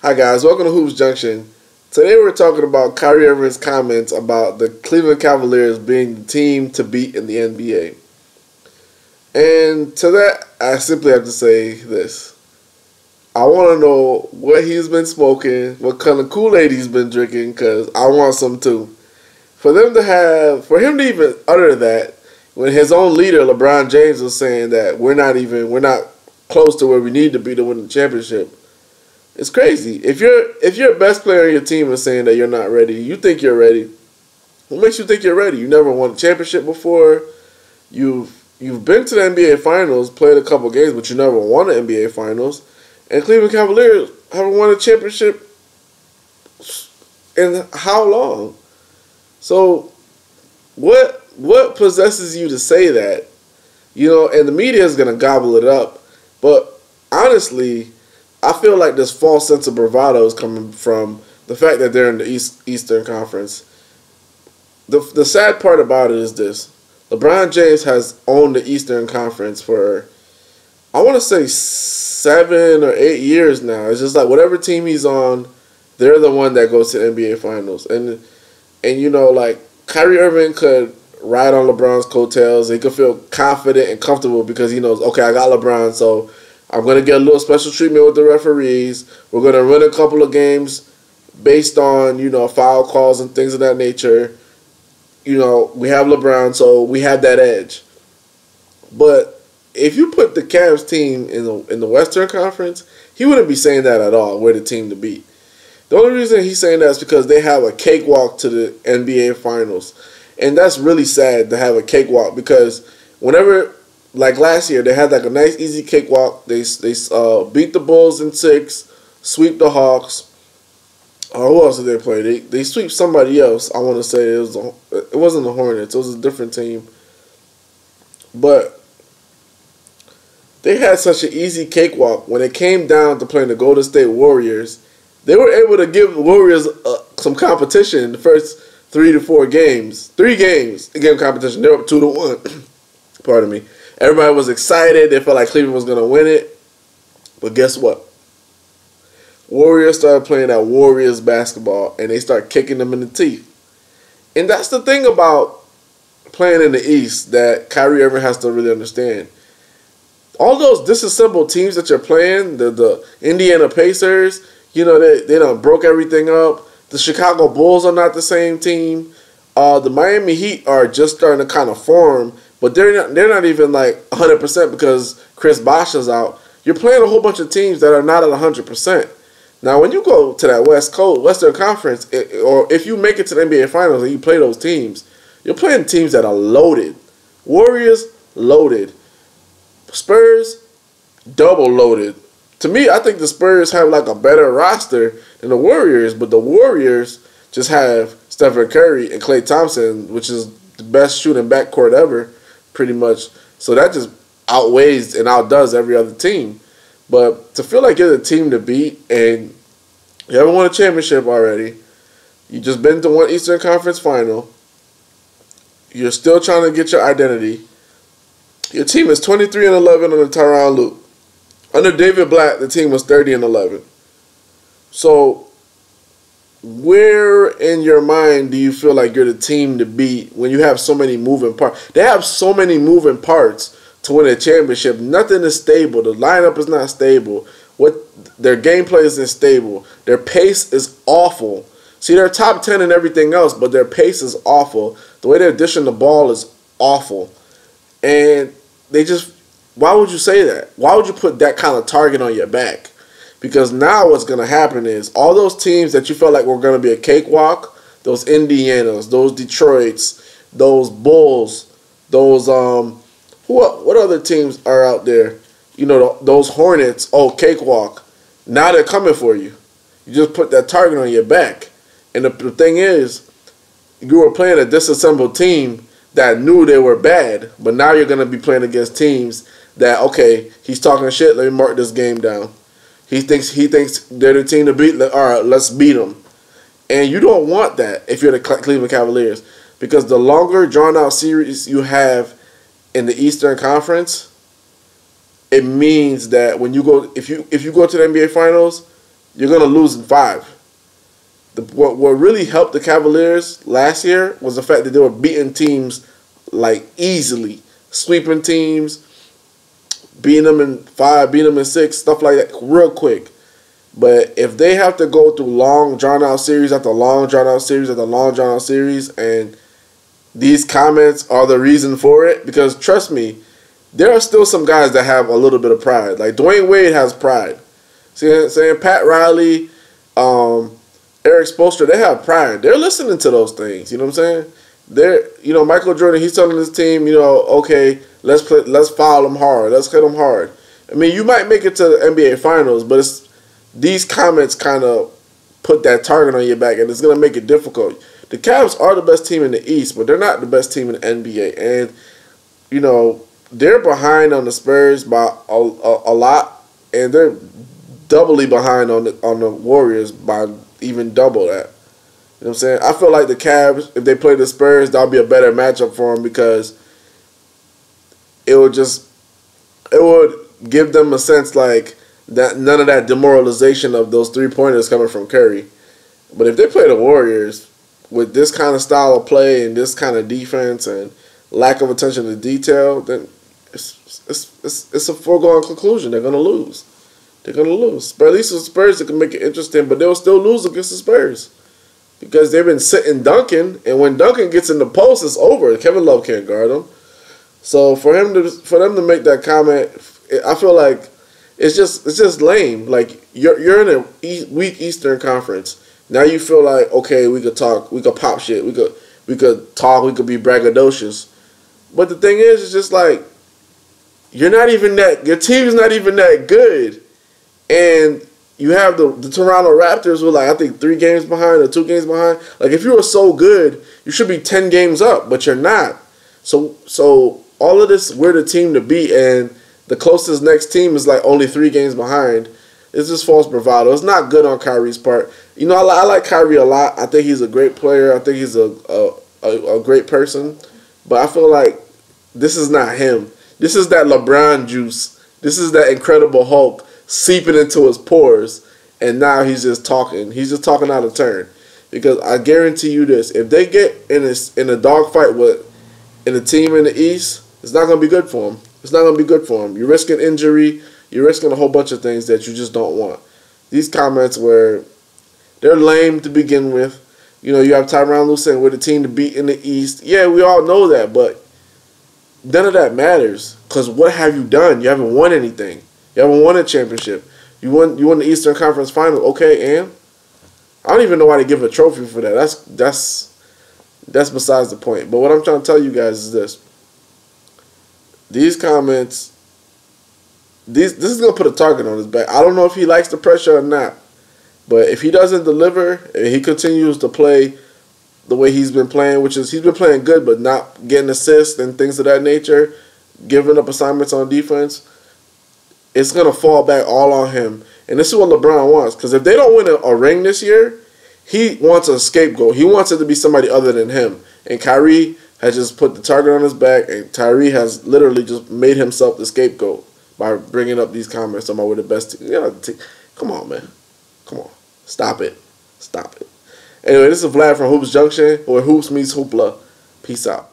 Hi guys, welcome to Hoops Junction. Today we're talking about Kyrie Irving's comments about the Cleveland Cavaliers being the team to beat in the NBA. And to that, I simply have to say this. I want to know what he's been smoking, what kind of Kool-Aid he's been drinking, because I want some too. For him to even utter that, when his own leader, LeBron James, was saying that we're not close to where we need to be to win the championship. It's crazy. If your best player on your team is saying that you're not ready, you think you're ready. What makes you think you're ready? You never won a championship before. You've been to the NBA Finals, played a couple games, but you never won the NBA Finals. And Cleveland Cavaliers haven't won a championship in how long? So what possesses you to say that? You know, and the media is gonna gobble it up. But honestly, I feel like this false sense of bravado is coming from the fact that they're in the Eastern Conference. The sad part about it is this. LeBron James has owned the Eastern Conference for, I want to say, 7 or 8 years now. It's just like whatever team he's on, they're the one that goes to the NBA Finals. And you know, like, Kyrie Irving could ride on LeBron's coattails. He could feel confident and comfortable because he knows, okay, I got LeBron, so I'm going to get a little special treatment with the referees. We're going to run a couple of games based on, you know, foul calls and things of that nature. You know, we have LeBron, so we have that edge. But if you put the Cavs team in the Western Conference, he wouldn't be saying that at all. We're the team to beat. The only reason he's saying that is because they have a cakewalk to the NBA Finals. And that's really sad to have a cakewalk because whenever, like last year, they had like a nice easy cakewalk. They beat the Bulls in 6, sweep the Hawks. Who else did they play? They sweep somebody else. I want to say it wasn't the Hornets. It was a different team. But they had such an easy cakewalk. When it came down to playing the Golden State Warriors, they were able to give the Warriors some competition in the first 3 to 4 games. 3 games to give competition. They were up 2-1. Pardon me. Everybody was excited. They felt like Cleveland was going to win it. But guess what? Warriors started playing that Warriors basketball, and they start kicking them in the teeth. And that's the thing about playing in the East that Kyrie Irving has to really understand. All those disassembled teams that you're playing, the Indiana Pacers, you know, they done broke everything up. The Chicago Bulls are not the same team. The Miami Heat are just starting to kind of form, but they're not even like 100% because Chris Bosh is out. You're playing a whole bunch of teams that are not at 100%. Now, when you go to that Western Conference, or if you make it to the NBA Finals and you play those teams, you're playing teams that are loaded. Warriors, loaded. Spurs, double loaded. To me, I think the Spurs have like a better roster than the Warriors, but the Warriors just have Stephen Curry and Klay Thompson, which is the best shooting backcourt ever, pretty much. So that just outweighs and outdoes every other team. But to feel like you're the team to beat and you haven't won a championship already, you just been to one Eastern Conference final, you're still trying to get your identity. Your team is 23-11 on the Tyronn Lue. Under David Blatt, the team was 30-11. So where in your mind do you feel like you're the team to beat when you have so many moving parts? They have so many moving parts to win a championship. Nothing is stable. The lineup is not stable. Their gameplay isn't stable. Their pace is awful. See, they're top 10 and everything else, but their pace is awful. The way they're dishing the ball is awful. And why would you say that? Why would you put that kind of target on your back? Because now what's going to happen is all those teams that you felt like were going to be a cakewalk, those Indianas, those Detroits, those Bulls, those what other teams are out there? You know, those Hornets, cakewalk. Now they're coming for you. You just put that target on your back. And the thing is, you were playing a disassembled team that knew they were bad, but now you're going to be playing against teams that, okay, he's talking shit, let me mark this game down. He thinks they're the team to beat. All right, let's beat them. And you don't want that if you're the Cleveland Cavaliers, because the longer drawn-out series you have in the Eastern Conference, it means that when you go, if you go to the NBA Finals, you're going to lose in 5. What really helped the Cavaliers last year was the fact that they were beating teams like easily, sweeping teams, beating them in 5, beating them in 6, stuff like that, real quick. But if they have to go through long, drawn-out series after long, drawn-out series after long, drawn-out series, and these comments are the reason for it, because trust me, there are still some guys that have a little bit of pride. Like Dwayne Wade has pride. See what I'm saying? Pat Riley, Eric Spoelstra, they have pride. They're listening to those things. You know what I'm saying? Michael Jordan, he's telling his team, okay, let's foul them hard. Let's hit them hard. I mean, you might make it to the NBA Finals, but these comments kind of put that target on your back, and it's going to make it difficult. The Cavs are the best team in the East, but they're not the best team in the NBA. And, they're behind on the Spurs by a lot, and they're doubly behind on the Warriors by even double that. You know what I'm saying? I feel like the Cavs, if they play the Spurs, that'll be a better matchup for them, because it would give them a sense like that none of that demoralization of those 3-pointers coming from Curry. But if they play the Warriors with this kind of style of play and this kind of defense and lack of attention to detail, then it's a foregone conclusion. They're going to lose. They're going to lose. But at least the Spurs, they can make it interesting, but they'll still lose against the Spurs because they've been sitting Duncan, and when Duncan gets in the post, it's over. Kevin Love can't guard him. So for them to make that comment, I feel like it's just lame. Like you're in a weak Eastern Conference. Now you feel like, okay, we could talk, we could pop shit, we could talk, we could be braggadocious. But the thing is, it's just like your team's not even that good. And you have the Toronto Raptors with I think 3 games behind or 2 games behind. Like if you were so good, you should be 10 games up, but you're not. So all of this, we're the team to beat, and the closest next team is only 3 games behind. It's just false bravado. It's not good on Kyrie's part. I like Kyrie a lot. I think he's a great player. I think he's a great person. But I feel like this is not him. This is that LeBron juice. This is that Incredible Hulk seeping into his pores. And now he's just talking. He's just talking out of turn. Because I guarantee you this. If they get in a dogfight in a team in the East, it's not going to be good for them. It's not going to be good for them. You're risking injury. You're risking a whole bunch of things that you just don't want. These comments they're lame to begin with. You have Tyronn Lue saying we're the team to beat in the East. Yeah, we all know that, but none of that matters. Because what have you done? You haven't won anything. You haven't won a championship. You won the Eastern Conference Final. Okay, and I don't even know why they give a trophy for that. That's besides the point. But what I'm trying to tell you guys is this. These comments, this is going to put a target on his back. I don't know if he likes the pressure or not. But if he doesn't deliver and he continues to play the way he's been playing, which is he's been playing good but not getting assists and things of that nature, giving up assignments on defense, it's going to fall back all on him. And this is what LeBron wants. Because if they don't win a ring this year, he wants a scapegoat. He wants it to be somebody other than him. And Kyrie has just put the target on his back, and Kyrie has literally just made himself the scapegoat by bringing up these comments about we're the best team. Come on, man. Come on. Stop it. Stop it. Anyway, this is Vlad from Hoops Junction, where Hoops meets Hoopla. Peace out.